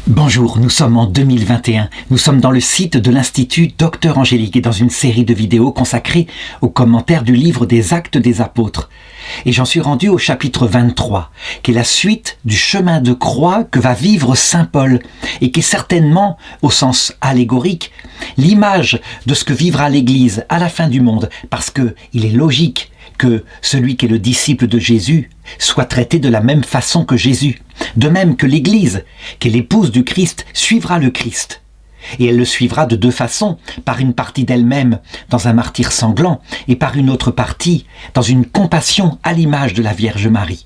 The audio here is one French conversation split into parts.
Bonjour, nous sommes en 2021. Nous sommes dans le site de l'Institut Docteur Angélique et dans une série de vidéos consacrées aux commentaires du livre des Actes des Apôtres. Et j'en suis rendu au chapitre 23, qui est la suite du chemin de croix que va vivre Saint Paul et qui est certainement, au sens allégorique, l'image de ce que vivra l'Église à la fin du monde, parce que il est logique que celui qui est le disciple de Jésus soit traité de la même façon que Jésus. De même que l'Église, qui est l'épouse du Christ, suivra le Christ. Et elle le suivra de deux façons, par une partie d'elle-même dans un martyre sanglant, et par une autre partie dans une compassion à l'image de la Vierge Marie.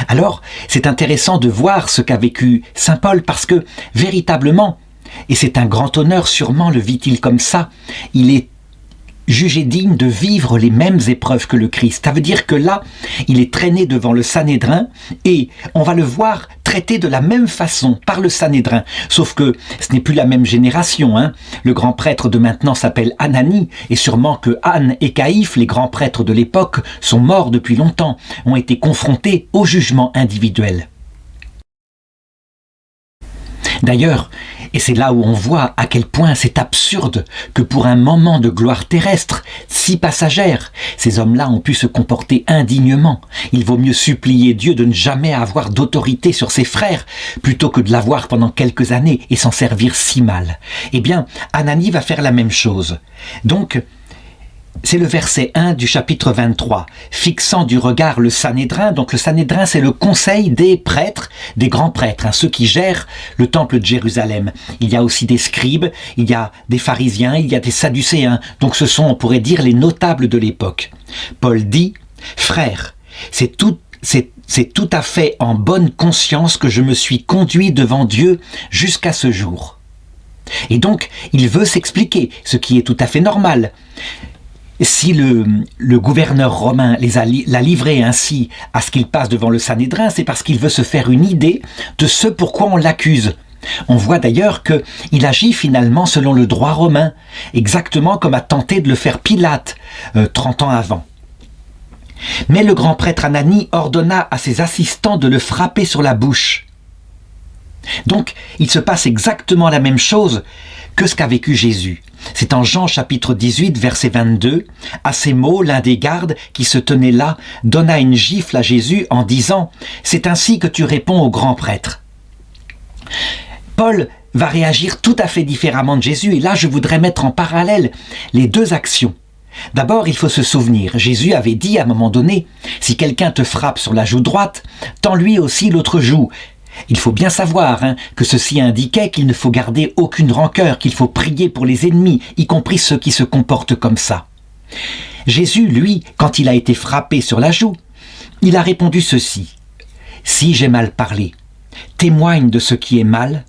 Alors, c'est intéressant de voir ce qu'a vécu Saint Paul, parce que, véritablement, et c'est un grand honneur, sûrement le vit-il comme ça, il est jugé digne de vivre les mêmes épreuves que le Christ. Ça veut dire que là, il est traîné devant le Sanhédrin et on va le voir traité de la même façon par le Sanhédrin. Sauf que ce n'est plus la même génération. Le grand prêtre de maintenant s'appelle Ananie et sûrement que Anne et Caïphe, les grands prêtres de l'époque, sont morts depuis longtemps, ont été confrontés au jugement individuel. D'ailleurs, et c'est là où on voit à quel point c'est absurde que pour un moment de gloire terrestre, si passagère, ces hommes-là ont pu se comporter indignement. Il vaut mieux supplier Dieu de ne jamais avoir d'autorité sur ses frères, plutôt que de l'avoir pendant quelques années et s'en servir si mal. Eh bien, Ananie va faire la même chose. Donc, c'est le verset 1 du chapitre 23, fixant du regard le Sanhédrin. Donc le Sanhédrin, c'est le conseil des prêtres, des grands prêtres, ceux qui gèrent le temple de Jérusalem. Il y a aussi des scribes, il y a des pharisiens, il y a des sadducéens. Donc ce sont, on pourrait dire, les notables de l'époque. Paul dit, « Frères, c'est tout à fait en bonne conscience que je me suis conduit devant Dieu jusqu'à ce jour. » Et donc, il veut s'expliquer, ce qui est tout à fait normal. Si le gouverneur romain l'a livré ainsi à ce qu'il passe devant le Sanhédrin, c'est parce qu'il veut se faire une idée de ce pourquoi on l'accuse. On voit d'ailleurs qu'il agit finalement selon le droit romain, exactement comme a tenté de le faire Pilate 30 ans avant. Mais le grand prêtre Ananie ordonna à ses assistants de le frapper sur la bouche. Donc, il se passe exactement la même chose que ce qu'a vécu Jésus. C'est en Jean chapitre 18, verset 22. À ces mots, l'un des gardes qui se tenait là donna une gifle à Jésus en disant « C'est ainsi que tu réponds au grand prêtre ». Paul va réagir tout à fait différemment de Jésus et là je voudrais mettre en parallèle les deux actions. D'abord, il faut se souvenir, Jésus avait dit à un moment donné « Si quelqu'un te frappe sur la joue droite, tends-lui aussi l'autre joue ». Il faut bien savoir que ceci indiquait qu'il ne faut garder aucune rancœur, qu'il faut prier pour les ennemis, y compris ceux qui se comportent comme ça. Jésus, lui, quand il a été frappé sur la joue, il a répondu ceci. « Si j'ai mal parlé, témoigne de ce qui est mal,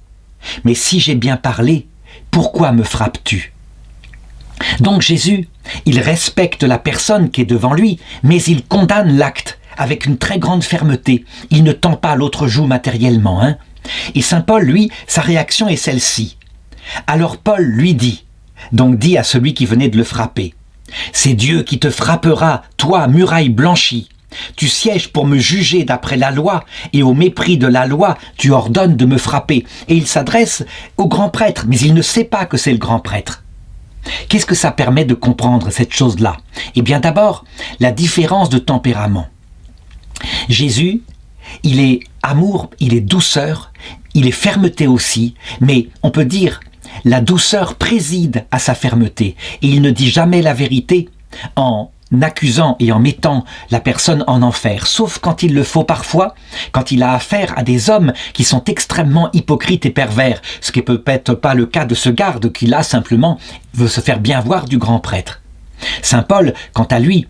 mais si j'ai bien parlé, pourquoi me frappes-tu » Donc Jésus, il respecte la personne qui est devant lui, mais il condamne l'acte avec une très grande fermeté. Il ne tend pas l'autre joue matériellement. Et Saint Paul, lui, sa réaction est celle-ci. Alors Paul lui dit à celui qui venait de le frapper, « C'est Dieu qui te frappera, toi, muraille blanchie. Tu sièges pour me juger d'après la loi, et au mépris de la loi, tu ordonnes de me frapper. » Et il s'adresse au grand prêtre, mais il ne sait pas que c'est le grand prêtre. Qu'est-ce que ça permet de comprendre, cette chose-là? Eh bien d'abord, la différence de tempérament. Jésus, il est amour, il est douceur, il est fermeté aussi, mais on peut dire la douceur préside à sa fermeté et il ne dit jamais la vérité en accusant et en mettant la personne en enfer, sauf quand il le faut parfois, quand il a affaire à des hommes qui sont extrêmement hypocrites et pervers, ce qui peut être pas le cas de ce garde qui là simplement veut se faire bien voir du grand prêtre. Saint Paul, quant à lui,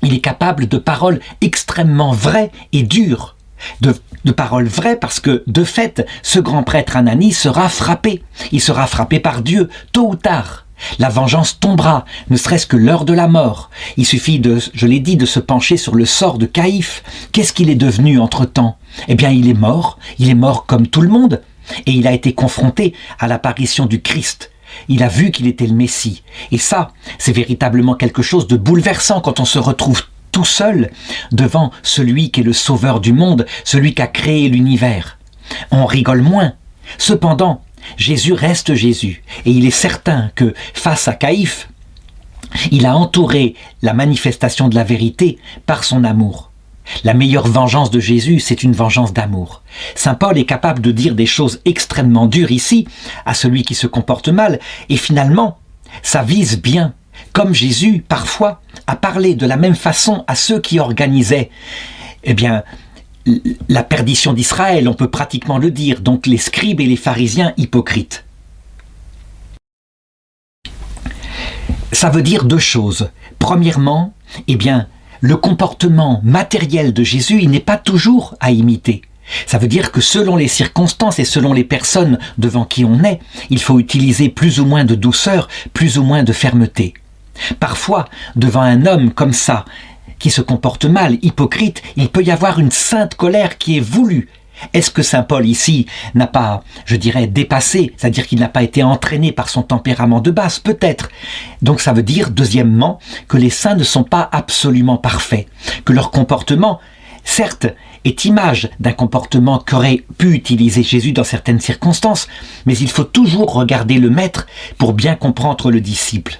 il est capable de paroles extrêmement vraies et dures. De paroles vraies parce que, de fait, ce grand prêtre Ananie sera frappé. Il sera frappé par Dieu, tôt ou tard. La vengeance tombera, ne serait-ce que l'heure de la mort. Il suffit je l'ai dit, de se pencher sur le sort de Caïphe. Qu'est-ce qu'il est devenu entre-temps? Eh bien, il est mort comme tout le monde. Et il a été confronté à l'apparition du Christ. Il a vu qu'il était le Messie. Et ça, c'est véritablement quelque chose de bouleversant quand on se retrouve tout seul devant celui qui est le sauveur du monde, celui qui a créé l'univers. On rigole moins, Cependant, Jésus reste Jésus, et il est certain que, face à Caïphe, il a entouré la manifestation de la vérité par son amour. La meilleure vengeance de Jésus, c'est une vengeance d'amour. Saint Paul est capable de dire des choses extrêmement dures ici, à celui qui se comporte mal, et finalement, ça vise bien, comme Jésus, parfois, a parlé de la même façon à ceux qui organisaient, la perdition d'Israël, on peut pratiquement le dire, donc les scribes et les pharisiens hypocrites. Ça veut dire deux choses. Premièrement, le comportement matériel de Jésus, il n'est pas toujours à imiter. Ça veut dire que selon les circonstances et selon les personnes devant qui on est, il faut utiliser plus ou moins de douceur, plus ou moins de fermeté. Parfois, devant un homme comme ça, qui se comporte mal, hypocrite, il peut y avoir une sainte colère qui est voulue. Est-ce que saint Paul ici n'a pas, dépassé, c'est-à-dire qu'il n'a pas été entraîné par son tempérament de base? Peut-être. Donc ça veut dire, deuxièmement, que les saints ne sont pas absolument parfaits, que leur comportement, certes, est image d'un comportement qu'aurait pu utiliser Jésus dans certaines circonstances, mais il faut toujours regarder le maître pour bien comprendre le disciple.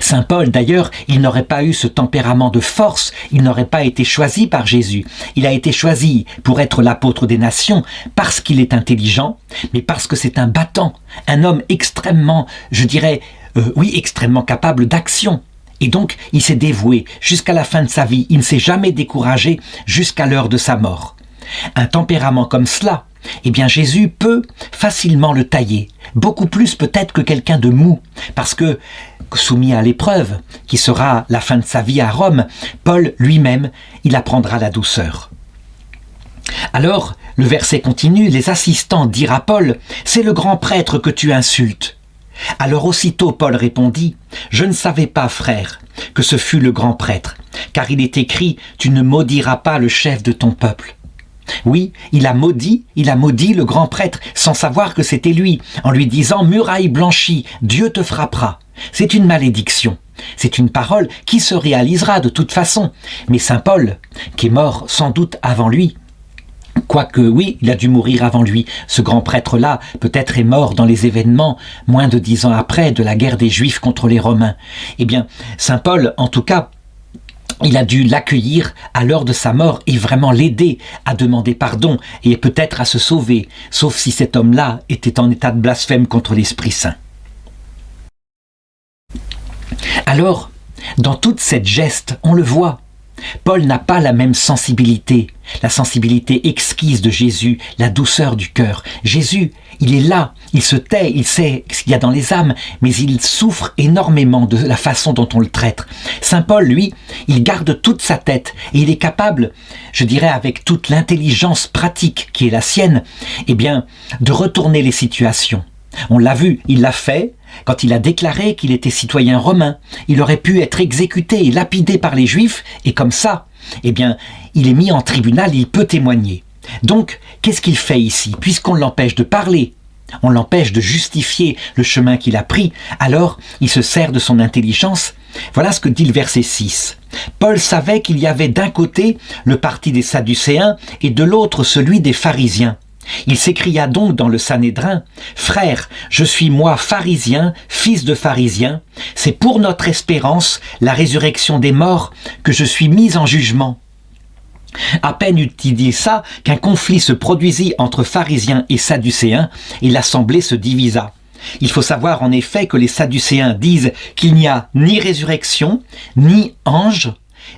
Saint Paul, d'ailleurs, il n'aurait pas eu ce tempérament de force, il n'aurait pas été choisi par Jésus. Il a été choisi pour être l'apôtre des nations parce qu'il est intelligent, mais parce que c'est un battant, un homme extrêmement, extrêmement capable d'action. Et donc, il s'est dévoué jusqu'à la fin de sa vie, il ne s'est jamais découragé jusqu'à l'heure de sa mort. Un tempérament comme cela, Jésus peut facilement le tailler, beaucoup plus peut-être que quelqu'un de mou, parce que, soumis à l'épreuve, qui sera la fin de sa vie à Rome, Paul lui-même, il apprendra la douceur. Alors, le verset continue, les assistants dirent à Paul, « C'est le grand prêtre que tu insultes. » Alors aussitôt Paul répondit, « Je ne savais pas, frère, que ce fût le grand prêtre, car il est écrit, tu ne maudiras pas le chef de ton peuple. » Oui, il a maudit le grand prêtre, sans savoir que c'était lui, en lui disant « Muraille blanchie, Dieu te frappera ». C'est une malédiction. C'est une parole qui se réalisera de toute façon. Mais saint Paul, qui est mort sans doute avant lui, quoique oui, il a dû mourir avant lui, ce grand prêtre-là peut-être est mort dans les événements moins de 10 ans après de la guerre des Juifs contre les Romains. Saint Paul, en tout cas, il a dû l'accueillir à l'heure de sa mort et vraiment l'aider à demander pardon et peut-être à se sauver, sauf si cet homme-là était en état de blasphème contre l'Esprit Saint. Alors, dans toute cette geste, on le voit, Paul n'a pas la même sensibilité, la sensibilité exquise de Jésus, la douceur du cœur. Jésus, il est là, il se tait, il sait ce qu'il y a dans les âmes, mais il souffre énormément de la façon dont on le traite. Saint Paul, lui, il garde toute sa tête et il est capable, avec toute l'intelligence pratique qui est la sienne, de retourner les situations. On l'a vu, il l'a fait quand il a déclaré qu'il était citoyen romain. Il aurait pu être exécuté et lapidé par les Juifs, et comme ça, il est mis en tribunal, il peut témoigner. Donc, qu'est-ce qu'il fait ici? Puisqu'on l'empêche de parler, on l'empêche de justifier le chemin qu'il a pris, alors il se sert de son intelligence. Voilà ce que dit le verset 6. Paul savait qu'il y avait d'un côté le parti des Sadducéens et de l'autre celui des pharisiens. Il s'écria donc dans le Sanhédrin, « Frères, je suis moi pharisien, fils de pharisien, c'est pour notre espérance, la résurrection des morts, que je suis mis en jugement. » À peine eut-il dit ça qu'un conflit se produisit entre pharisiens et sadducéens et l'assemblée se divisa. Il faut savoir en effet que les sadducéens disent qu'il n'y a ni résurrection, ni ange,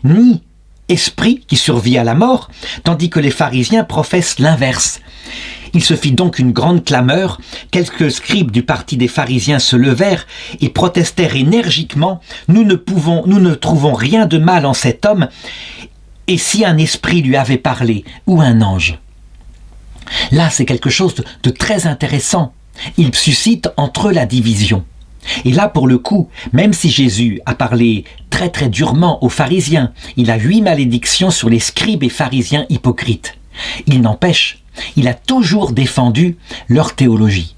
ni esprit qui survit à la mort, tandis que les pharisiens professent l'inverse. Il se fit donc une grande clameur, quelques scribes du parti des pharisiens se levèrent et protestèrent énergiquement « Nous ne trouvons rien de mal en cet homme, et si un esprit lui avait parlé, ou un ange ?» Là, c'est quelque chose de très intéressant. Il suscite entre eux la division. Et là, pour le coup, même si Jésus a parlé très très durement aux pharisiens, il a 8 malédictions sur les scribes et pharisiens hypocrites. Il n'empêche, il a toujours défendu leur théologie.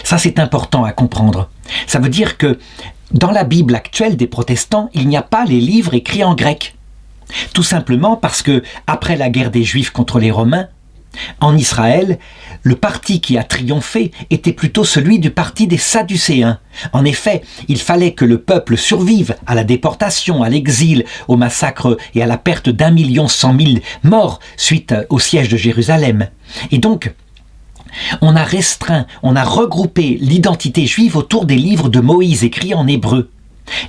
Ça, c'est important à comprendre. Ça veut dire que dans la Bible actuelle des protestants, il n'y a pas les livres écrits en grec. Tout simplement parce que, après la guerre des Juifs contre les Romains, En Israël, le parti qui a triomphé était plutôt celui du parti des Sadducéens. En effet, il fallait que le peuple survive à la déportation, à l'exil, au massacre et à la perte d'1,1 million morts suite au siège de Jérusalem. Et donc, on a regroupé l'identité juive autour des livres de Moïse écrits en hébreu.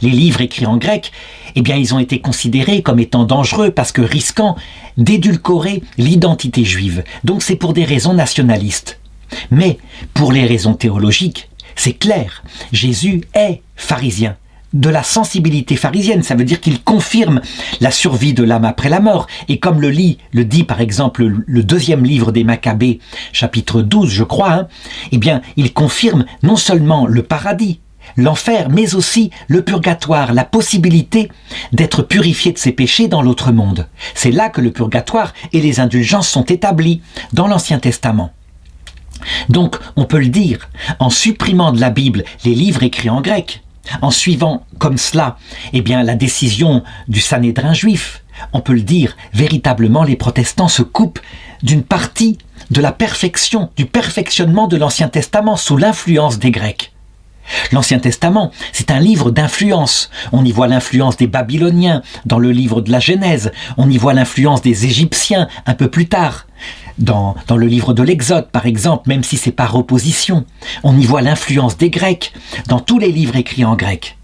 Les livres écrits en grec, eh bien, ils ont été considérés comme étant dangereux parce que risquant d'édulcorer l'identité juive. Donc c'est pour des raisons nationalistes. Mais pour les raisons théologiques, c'est clair, Jésus est pharisien. De la sensibilité pharisienne, ça veut dire qu'il confirme la survie de l'âme après la mort. Et comme le dit par exemple le 2e livre des Maccabées, chapitre 12 je crois, eh bien il confirme non seulement le paradis, l'enfer, mais aussi le purgatoire, la possibilité d'être purifié de ses péchés dans l'autre monde. C'est là que le purgatoire et les indulgences sont établis dans l'Ancien Testament. Donc, on peut le dire, en supprimant de la Bible les livres écrits en grec, en suivant comme cela, eh bien, la décision du Sanhédrin juif, on peut le dire, véritablement, les protestants se coupent d'une partie de la perfection, du perfectionnement de l'Ancien Testament sous l'influence des Grecs. L'Ancien Testament, c'est un livre d'influence. On y voit l'influence des Babyloniens dans le livre de la Genèse. On y voit l'influence des Égyptiens un peu plus tard. Dans le livre de l'Exode, par exemple, même si c'est par opposition. On y voit l'influence des Grecs dans tous les livres écrits en grec.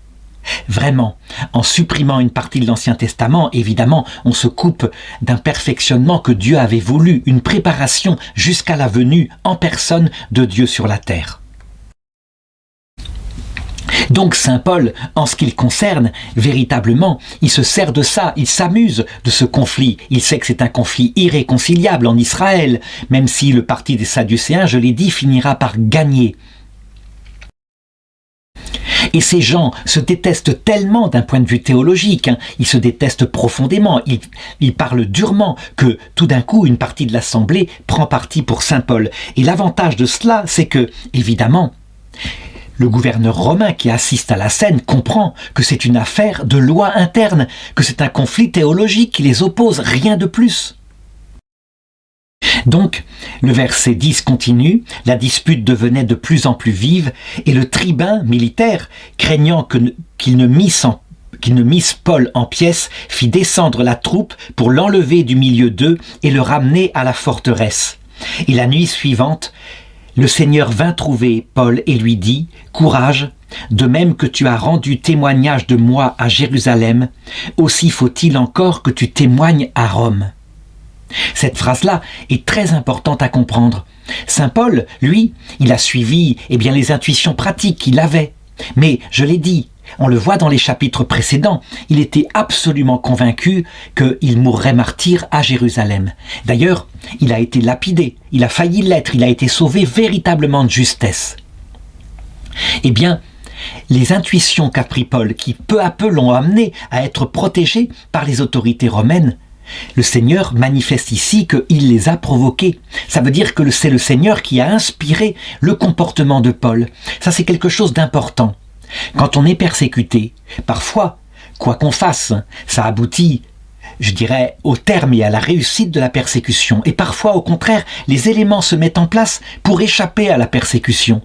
Vraiment, en supprimant une partie de l'Ancien Testament, évidemment, on se coupe d'un perfectionnement que Dieu avait voulu, une préparation jusqu'à la venue en personne de Dieu sur la terre. Donc saint Paul, en ce qui le concerne, véritablement, il se sert de ça, il s'amuse de ce conflit. Il sait que c'est un conflit irréconciliable en Israël, même si le parti des Sadducéens, je l'ai dit, finira par gagner. Et ces gens se détestent tellement d'un point de vue théologique, ils se détestent profondément, ils parlent durement que tout d'un coup une partie de l'Assemblée prend parti pour saint Paul. Et l'avantage de cela, c'est que, évidemment, le gouverneur romain qui assiste à la scène comprend que c'est une affaire de loi interne, que c'est un conflit théologique qui les oppose, rien de plus. Donc, le verset 10 continue, la dispute devenait de plus en plus vive, et le tribun militaire, craignant qu'il ne misse Paul en pièces, fit descendre la troupe pour l'enlever du milieu d'eux et le ramener à la forteresse. Et la nuit suivante, le Seigneur vint trouver Paul et lui dit « Courage, de même que tu as rendu témoignage de moi à Jérusalem, aussi faut-il encore que tu témoignes à Rome. » Cette phrase-là est très importante à comprendre. Saint Paul, lui, il a suivi les intuitions pratiques qu'il avait. Mais, je l'ai dit, on le voit dans les chapitres précédents, il était absolument convaincu qu'il mourrait martyr à Jérusalem. D'ailleurs, il a été lapidé, il a failli l'être, il a été sauvé véritablement de justesse. Eh bien, les intuitions qu'a pris Paul, qui peu à peu l'ont amené à être protégé par les autorités romaines, le Seigneur manifeste ici qu'il les a provoqués. Ça veut dire que c'est le Seigneur qui a inspiré le comportement de Paul. Ça, c'est quelque chose d'important. Quand on est persécuté, parfois, quoi qu'on fasse, ça aboutit, je dirais, au terme et à la réussite de la persécution. Et parfois, au contraire, les éléments se mettent en place pour échapper à la persécution.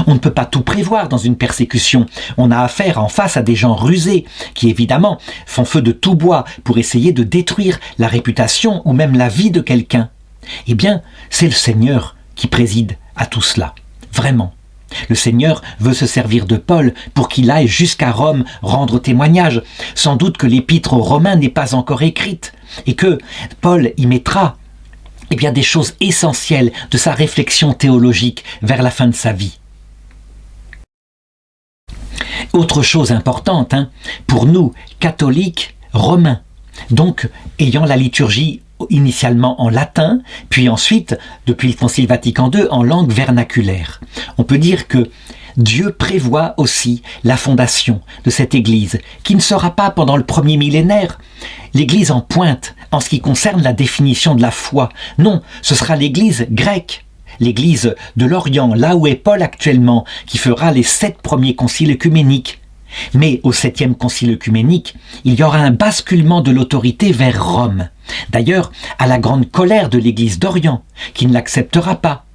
On ne peut pas tout prévoir dans une persécution. On a affaire en face à des gens rusés qui, évidemment, font feu de tout bois pour essayer de détruire la réputation ou même la vie de quelqu'un. Eh bien, c'est le Seigneur qui préside à tout cela. Vraiment. Le Seigneur veut se servir de Paul pour qu'il aille jusqu'à Rome rendre témoignage. Sans doute que l'épître aux Romains n'est pas encore écrite et que Paul y mettra des choses essentielles de sa réflexion théologique vers la fin de sa vie. Autre chose importante, pour nous, catholiques romains, donc ayant la liturgie initialement en latin, puis ensuite, depuis le Concile Vatican II, en langue vernaculaire. On peut dire que Dieu prévoit aussi la fondation de cette Église, qui ne sera pas pendant le premier millénaire l'Église en pointe en ce qui concerne la définition de la foi. Non, ce sera l'Église grecque, l'Église de l'Orient, là où est Paul actuellement, qui fera les 7 premiers conciles œcuméniques. Mais au 7e concile œcuménique, il y aura un basculement de l'autorité vers Rome. D'ailleurs, à la grande colère de l'Église d'Orient, qui ne l'acceptera pas,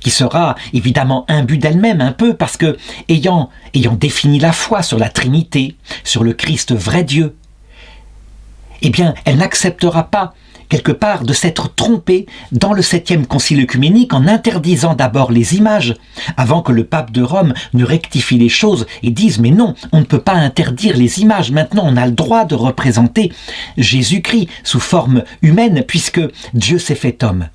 qui sera évidemment imbue d'elle-même un peu parce que, ayant défini la foi sur la Trinité, sur le Christ vrai Dieu, eh bien, elle n'acceptera pas quelque part de s'être trompée dans le 7e concile œcuménique en interdisant d'abord les images, avant que le pape de Rome ne rectifie les choses et dise « mais non, on ne peut pas interdire les images, maintenant on a le droit de représenter Jésus-Christ sous forme humaine puisque Dieu s'est fait homme ».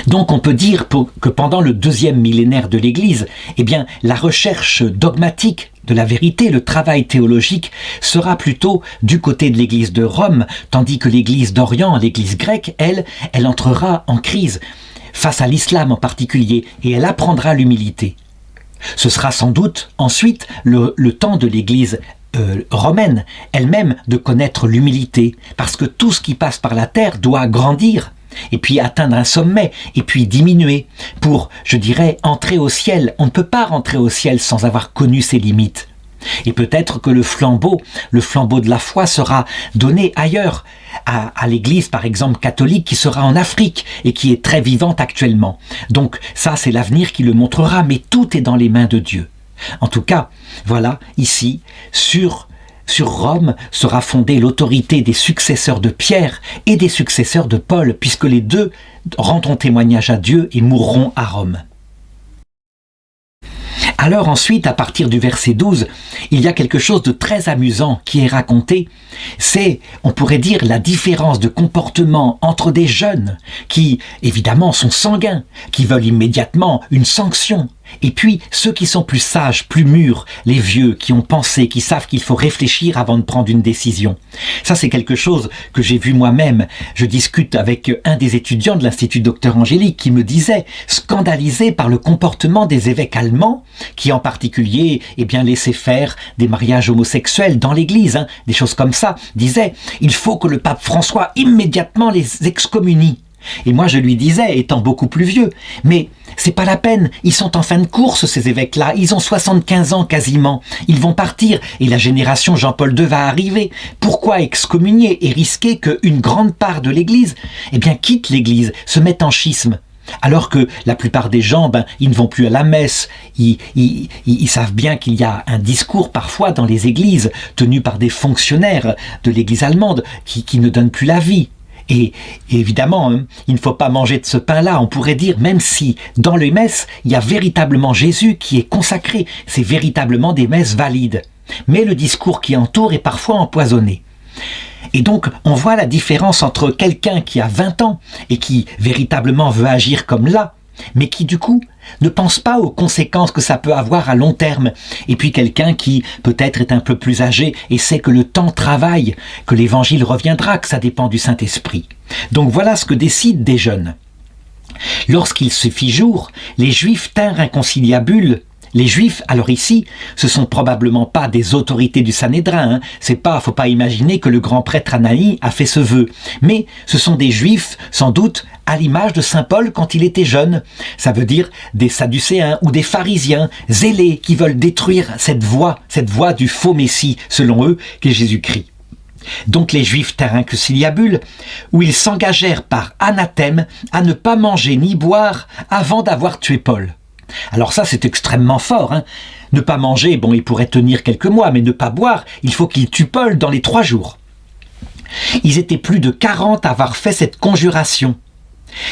Donc on peut dire que pendant le 2e millénaire de l'Église, eh bien, la recherche dogmatique de la vérité, le travail théologique, sera plutôt du côté de l'Église de Rome, tandis que l'Église d'Orient, l'Église grecque, elle entrera en crise face à l'islam en particulier, et elle apprendra l'humilité. Ce sera sans doute ensuite le temps de l'Église romaine elle-même de connaître l'humilité, parce que tout ce qui passe par la terre doit grandir, et puis atteindre un sommet, et puis diminuer, pour, je dirais, entrer au ciel. On ne peut pas rentrer au ciel sans avoir connu ses limites. Et peut-être que le flambeau de la foi sera donné ailleurs, à l'Église par exemple catholique qui sera en Afrique et qui est très vivante actuellement. Donc ça c'est l'avenir qui le montrera, mais tout est dans les mains de Dieu. En tout cas, voilà, ici, sur Rome sera fondée l'autorité des successeurs de Pierre et des successeurs de Paul, puisque les deux rendront témoignage à Dieu et mourront à Rome. Alors ensuite, à partir du verset 12, il y a quelque chose de très amusant qui est raconté. C'est, on pourrait dire, la différence de comportement entre des jeunes qui, évidemment, sont sanguins, qui veulent immédiatement une sanction, et puis ceux qui sont plus sages, plus mûrs, les vieux, qui ont pensé, qui savent qu'il faut réfléchir avant de prendre une décision. Ça, c'est quelque chose que j'ai vu moi-même. Je discute avec un des étudiants de l'Institut Docteur Angélique qui me disait, scandalisé par le comportement des évêques allemands, qui en particulier, laissaient faire des mariages homosexuels dans l'église, des choses comme ça, disait, il faut que le pape François immédiatement les excommunie. Et moi je lui disais, étant beaucoup plus vieux, mais c'est pas la peine, ils sont en fin de course ces évêques-là, ils ont 75 ans quasiment, ils vont partir et la génération Jean-Paul II va arriver. Pourquoi excommunier et risquer qu'une grande part de l'église, quitte l'église, se mette en schisme? Alors que la plupart des gens, ils ne vont plus à la messe, ils savent bien qu'il y a un discours parfois dans les églises tenu par des fonctionnaires de l'église allemande qui ne donnent plus la vie. Et évidemment, il ne faut pas manger de ce pain-là. On pourrait dire, même si dans les messes, il y a véritablement Jésus qui est consacré, c'est véritablement des messes valides. Mais le discours qui entoure est parfois empoisonné. Et donc, on voit la différence entre quelqu'un qui a 20 ans et qui véritablement veut agir comme là, mais qui du coup ne pense pas aux conséquences que ça peut avoir à long terme, et puis quelqu'un qui peut-être est un peu plus âgé et sait que le temps travaille, que l'évangile reviendra, que ça dépend du Saint-Esprit. Donc voilà ce que décident des jeunes. Lorsqu'il se fit jour, les Juifs tinrent un conciliabule. Les Juifs, alors ici, ce sont probablement pas des autorités du Sanhédrin, faut pas imaginer que le grand prêtre Anani a fait ce vœu, mais ce sont des Juifs, sans doute, à l'image de saint Paul quand il était jeune. Ça veut dire des Sadducéens ou des pharisiens zélés qui veulent détruire cette voie du faux Messie, selon eux, qui est Jésus-Christ. Donc les Juifs tinrent un conciliabule où ils s'engagèrent par anathème à ne pas manger ni boire avant d'avoir tué Paul. Alors ça, c'est extrêmement fort. Ne pas manger, il pourrait tenir quelques mois, mais ne pas boire, il faut qu'il tue Paul dans les 3 jours. Ils étaient plus de 40 à avoir fait cette conjuration.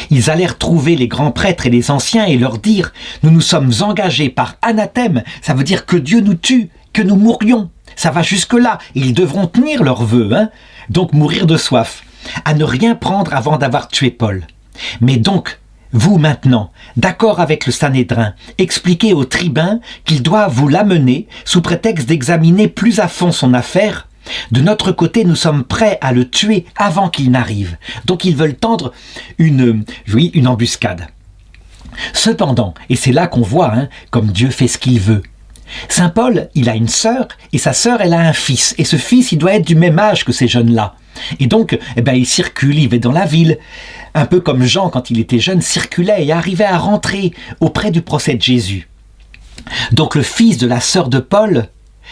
Ils allèrent trouver les grands prêtres et les anciens et leur dire « Nous nous sommes engagés par anathème, ça veut dire que Dieu nous tue, que nous mourions. Ça va jusque-là, et ils devront tenir leur vœu, donc mourir de soif, à ne rien prendre avant d'avoir tué Paul. Mais donc, vous maintenant, d'accord avec le Sanhédrin, expliquez au tribun qu'il doit vous l'amener sous prétexte d'examiner plus à fond son affaire. De notre côté, nous sommes prêts à le tuer avant qu'il n'arrive. Donc ils veulent tendre une embuscade. Cependant, et c'est là qu'on voit comme Dieu fait ce qu'il veut, Saint Paul, il a une sœur, et sa sœur, elle a un fils. Et ce fils, il doit être du même âge que ces jeunes-là. Et donc, il circule, il va dans la ville. Un peu comme Jean, quand il était jeune, circulait et arrivait à rentrer auprès du procès de Jésus. Donc le fils de la sœur de Paul,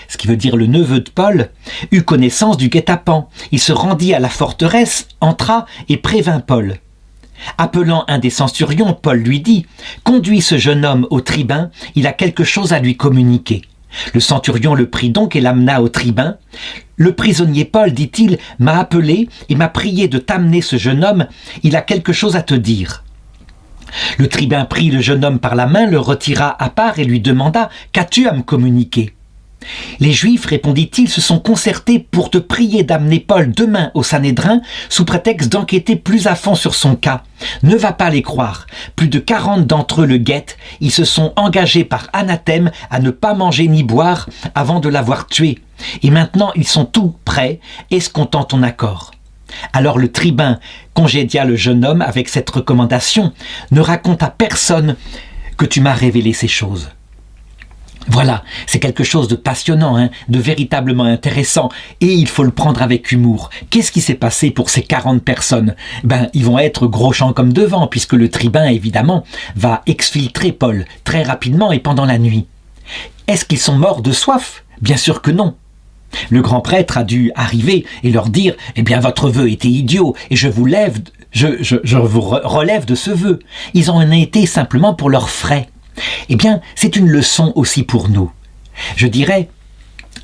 ce qui veut dire le neveu de Paul, eut connaissance du guet-apens. Il se rendit à la forteresse, entra et prévint Paul. Appelant un des centurions, Paul lui dit « Conduis ce jeune homme au tribun, il a quelque chose à lui communiquer. » Le centurion le prit donc et l'amena au tribun. Le prisonnier Paul, dit-il, m'a appelé et m'a prié de t'amener ce jeune homme, il a quelque chose à te dire. Le tribun prit le jeune homme par la main, le retira à part et lui demanda « Qu'as-tu à me communiquer ?» Les Juifs, répondit-il, se sont concertés pour te prier d'amener Paul demain au Sanhédrin sous prétexte d'enquêter plus à fond sur son cas. Ne va pas les croire. Plus de 40 d'entre eux le guettent. Ils se sont engagés par anathème à ne pas manger ni boire avant de l'avoir tué. Et maintenant, ils sont tout prêts, escomptant ton accord. Alors le tribun congédia le jeune homme avec cette recommandation « Ne raconte à personne que tu m'as révélé ces choses. » Voilà, c'est quelque chose de passionnant, de véritablement intéressant, et il faut le prendre avec humour. Qu'est-ce qui s'est passé pour ces 40 personnes ? Ils vont être gros champs comme devant, puisque le tribun, évidemment, va exfiltrer Paul très rapidement et pendant la nuit. Est-ce qu'ils sont morts de soif ? Bien sûr que non. Le grand prêtre a dû arriver et leur dire « Eh bien, votre vœu était idiot, et je vous relève de ce vœu. » Ils en ont été simplement pour leurs frais. Eh bien, c'est une leçon aussi pour nous. Je dirais,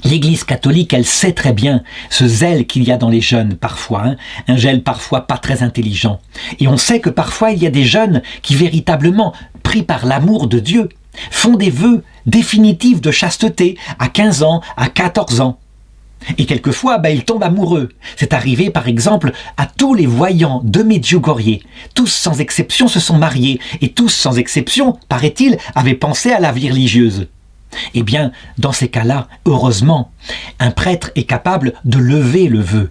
l'Église catholique, elle sait très bien ce zèle qu'il y a dans les jeunes parfois, un zèle parfois pas très intelligent. Et on sait que parfois il y a des jeunes qui véritablement, pris par l'amour de Dieu, font des vœux définitifs de chasteté à 15 ans, à 14 ans. Et quelquefois, ils tombent amoureux. C'est arrivé, par exemple, à tous les voyants de Medjugorje. Tous, sans exception, se sont mariés. Et tous, sans exception, paraît-il, avaient pensé à la vie religieuse. Eh bien, dans ces cas-là, heureusement, un prêtre est capable de lever le vœu.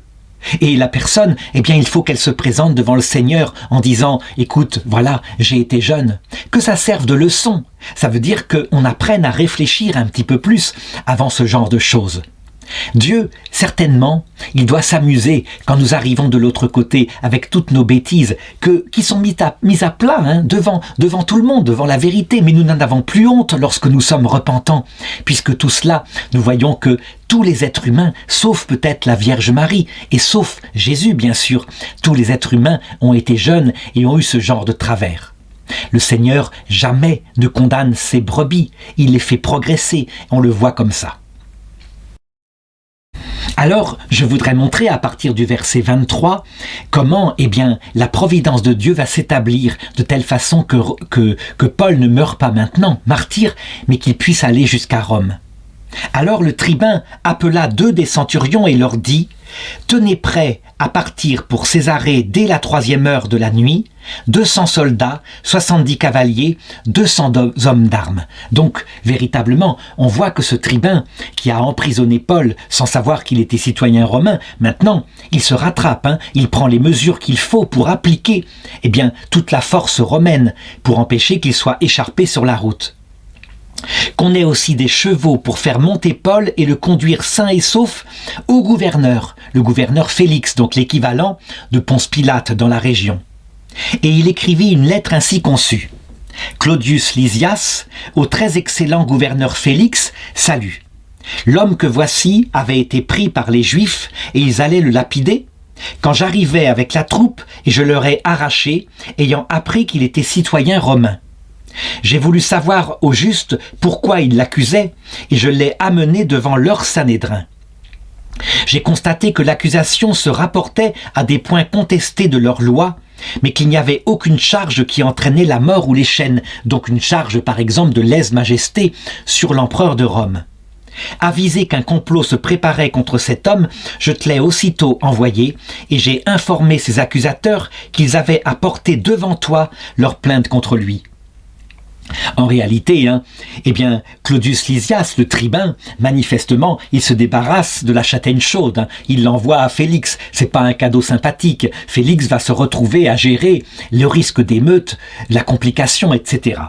Et la personne, il faut qu'elle se présente devant le Seigneur en disant « Écoute, voilà, j'ai été jeune ». Que ça serve de leçon. Ça veut dire qu'on apprenne à réfléchir un petit peu plus avant ce genre de choses. Dieu, certainement, il doit s'amuser quand nous arrivons de l'autre côté avec toutes nos bêtises qui sont mises à plat devant tout le monde, devant la vérité. Mais nous n'en avons plus honte lorsque nous sommes repentants, puisque tout cela, nous voyons que tous les êtres humains, sauf peut-être la Vierge Marie, et sauf Jésus bien sûr, tous les êtres humains ont été jeunes et ont eu ce genre de travers. Le Seigneur jamais ne condamne ses brebis, il les fait progresser, on le voit comme ça. Alors, je voudrais montrer à partir du verset 23 comment, la providence de Dieu va s'établir de telle façon que Paul ne meure pas maintenant, martyr, mais qu'il puisse aller jusqu'à Rome. Alors le tribun appela 2 des centurions et leur dit « Tenez prêts à partir pour Césarée dès la 3e heure de la nuit, 200 soldats, 70 cavaliers, 200 hommes d'armes. » Donc, véritablement, on voit que ce tribun qui a emprisonné Paul sans savoir qu'il était citoyen romain, maintenant, il se rattrape, il prend les mesures qu'il faut pour appliquer toute la force romaine pour empêcher qu'il soit écharpé sur la route. Qu'on ait aussi des chevaux pour faire monter Paul et le conduire sain et sauf au gouverneur, le gouverneur Félix, donc l'équivalent de Ponce Pilate dans la région. Et il écrivit une lettre ainsi conçue. Claudius Lysias, au très excellent gouverneur Félix, salut. L'homme que voici avait été pris par les Juifs et ils allaient le lapider. Quand j'arrivais avec la troupe et je leur ai arraché, ayant appris qu'il était citoyen romain. J'ai voulu savoir au juste pourquoi ils l'accusaient et je l'ai amené devant leur Sanhédrin. J'ai constaté que l'accusation se rapportait à des points contestés de leur loi, mais qu'il n'y avait aucune charge qui entraînait la mort ou les chaînes, donc une charge par exemple de lèse-majesté sur l'empereur de Rome. Avisé qu'un complot se préparait contre cet homme, je te l'ai aussitôt envoyé et j'ai informé ses accusateurs qu'ils avaient apporté devant toi leur plainte contre lui. En réalité, Claudius Lysias, le tribun, manifestement, il se débarrasse de la châtaigne chaude. Il l'envoie à Félix. C'est pas un cadeau sympathique. Félix va se retrouver à gérer le risque d'émeute, la complication, etc.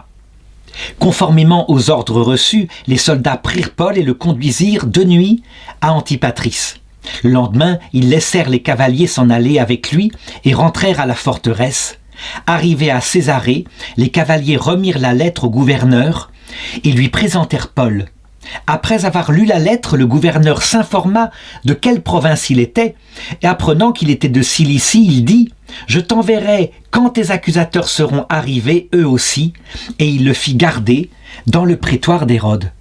Conformément aux ordres reçus, les soldats prirent Paul et le conduisirent de nuit à Antipatris. Le lendemain, ils laissèrent les cavaliers s'en aller avec lui et rentrèrent à la forteresse. Arrivés à Césarée, les cavaliers remirent la lettre au gouverneur et lui présentèrent Paul. Après avoir lu la lettre, le gouverneur s'informa de quelle province il était, et apprenant qu'il était de Cilicie, il dit « Je t'enverrai quand tes accusateurs seront arrivés, eux aussi », et il le fit garder dans le prétoire d'Hérode.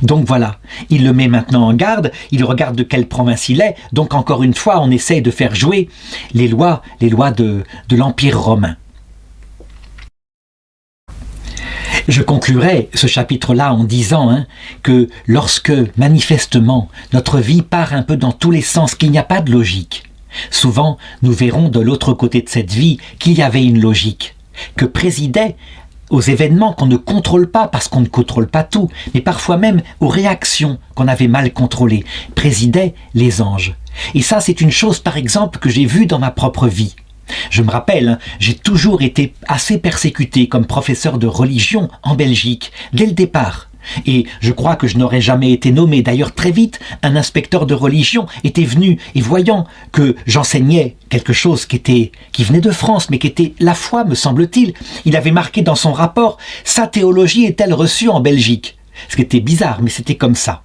Donc voilà, il le met maintenant en garde, il regarde de quelle province il est, donc encore une fois, on essaye de faire jouer les lois de l'Empire romain. Je conclurai ce chapitre-là en disant que lorsque, manifestement, notre vie part un peu dans tous les sens, qu'il n'y a pas de logique, souvent nous verrons de l'autre côté de cette vie qu'il y avait une logique, que présidait aux événements qu'on ne contrôle pas parce qu'on ne contrôle pas tout, mais parfois même aux réactions qu'on avait mal contrôlées, présidaient les anges. Et ça, c'est une chose, par exemple, que j'ai vue dans ma propre vie. Je me rappelle, j'ai toujours été assez persécuté comme professeur de religion en Belgique, dès le départ. Et je crois que je n'aurais jamais été nommé. D'ailleurs, très vite, un inspecteur de religion était venu et voyant que j'enseignais quelque chose qui venait de France, mais qui était la foi, me semble-t-il, il avait marqué dans son rapport « Sa théologie est-elle reçue en Belgique ?» Ce qui était bizarre, mais c'était comme ça.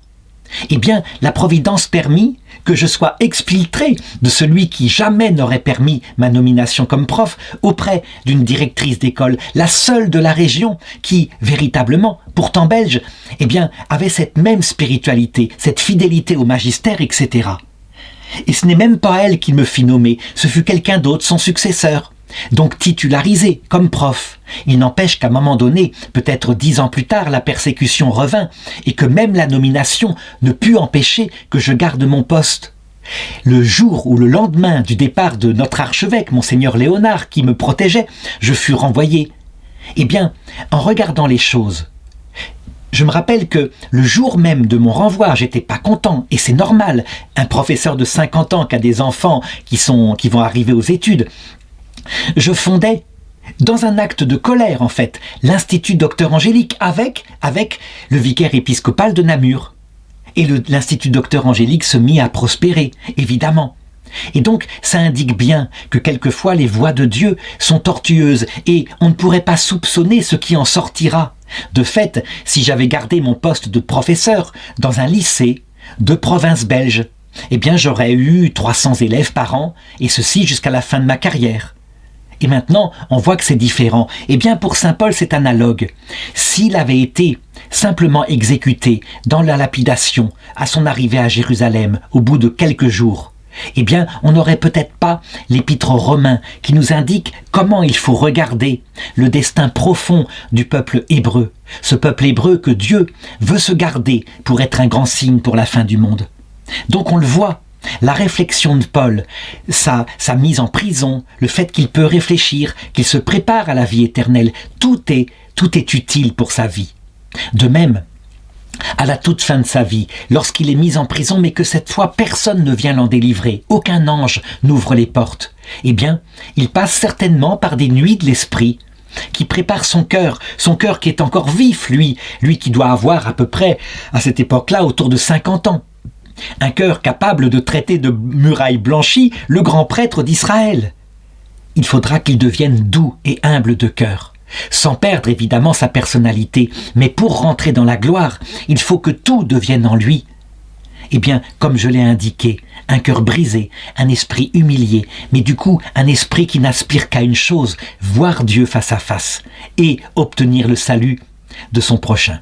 Eh bien, la Providence permit que je sois exfiltré de celui qui jamais n'aurait permis ma nomination comme prof auprès d'une directrice d'école, la seule de la région qui, véritablement, pourtant belge, eh bien, avait cette même spiritualité, cette fidélité au magistère, etc. Et ce n'est même pas elle qui me fit nommer, ce fut quelqu'un d'autre, son successeur. Donc titularisé comme prof. Il n'empêche qu'à un moment donné, peut-être 10 ans plus tard, la persécution revint et que même la nomination ne put empêcher que je garde mon poste. Le jour ou le lendemain du départ de notre archevêque, monseigneur Léonard, qui me protégeait, je fus renvoyé. Eh bien, en regardant les choses, je me rappelle que le jour même de mon renvoi, j'étais pas content, et c'est normal. Un professeur de 50 ans qui a des enfants qui vont arriver aux études, je fondais, dans un acte de colère en fait, l'Institut Docteur Angélique avec le vicaire épiscopal de Namur. Et l'Institut Docteur Angélique se mit à prospérer, évidemment. Et donc, ça indique bien que quelquefois les voies de Dieu sont tortueuses et on ne pourrait pas soupçonner ce qui en sortira. De fait, si j'avais gardé mon poste de professeur dans un lycée de province belge, eh bien j'aurais eu 300 élèves par an, et ceci jusqu'à la fin de ma carrière. Et maintenant, on voit que c'est différent. Eh bien, pour saint Paul, c'est analogue. S'il avait été simplement exécuté dans la lapidation à son arrivée à Jérusalem, au bout de quelques jours, eh bien, on n'aurait peut-être pas l'épître aux Romains qui nous indique comment il faut regarder le destin profond du peuple hébreu. Ce peuple hébreu que Dieu veut se garder pour être un grand signe pour la fin du monde. Donc on le voit. La réflexion de Paul, sa mise en prison, le fait qu'il peut réfléchir, qu'il se prépare à la vie éternelle, tout est utile pour sa vie. De même, à la toute fin de sa vie, lorsqu'il est mis en prison, mais que cette fois personne ne vient l'en délivrer, aucun ange n'ouvre les portes, eh bien, il passe certainement par des nuits de l'esprit qui prépare son cœur qui est encore vif, lui qui doit avoir à peu près, à cette époque-là, autour de 50 ans. Un cœur capable de traiter de muraille blanchie le grand prêtre d'Israël. Il faudra qu'il devienne doux et humble de cœur, sans perdre évidemment sa personnalité, mais pour rentrer dans la gloire, il faut que tout devienne en lui. Eh bien, comme je l'ai indiqué, un cœur brisé, un esprit humilié, mais du coup un esprit qui n'aspire qu'à une chose, voir Dieu face à face et obtenir le salut de son prochain.